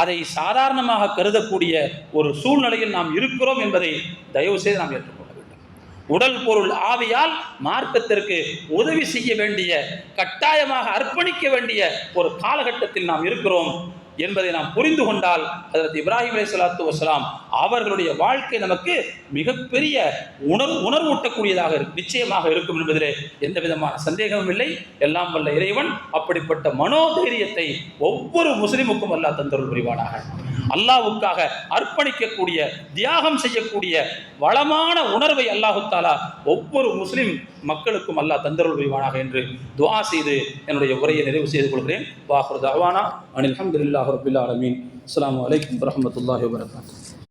அதை சாதாரணமாக கருதக்கூடிய ஒரு சூழ்நிலையில் நாம் இருக்கிறோம் என்பதை தயவு செய்து நாம் ஏற்றுக்கொள்ள வேண்டும். உடல் பொருள் ஆவியால் மார்க்கத்திற்கு உதவி செய்ய வேண்டிய, கட்டாயமாக அர்ப்பணிக்க வேண்டிய ஒரு காலகட்டத்தில் நாம் இருக்கிறோம் என்பதை நாம் புரிந்து கொண்டால் ஹஜ்ரத் இப்ராஹிம் அலைஹிஸ்ஸலாத்து வஸலாம் அவர்களுடைய வாழ்க்கை நமக்கு மிகப்பெரிய உணர்வூட்டக்கூடியதாக நிச்சயமாக இருக்கும் என்பதிலே எந்த விதமான சந்தேகமும் இல்லை. எல்லாம் வல்ல இறைவன் அப்படிப்பட்ட மனோதைரியத்தை ஒவ்வொரு முஸ்லிமுக்கும் அல்லாஹ் தந்தருள் புரிவானாக. அல்லாஹ்வுக்காக அர்ப்பணிக்கக்கூடிய, தியாகம் செய்யக்கூடிய வளமான உணர்வை அல்லாஹு தஆலா ஒவ்வொரு முஸ்லிம் மக்களுக்கும் அல்லாஹ் தந்தருள் புரிவானாக என்று துஆ செய்து என்னுடைய உரையை நிறைவு செய்து கொள்கிறேன். வாஹிரு தஅவானா அனில் ஹம்துலில்லாஹி ரப்பில் ஆலமீன். அஸ்ஸலாமு அலைக்கும் வரஹ்மத்துல்லாஹி வபரகாத்துஹு.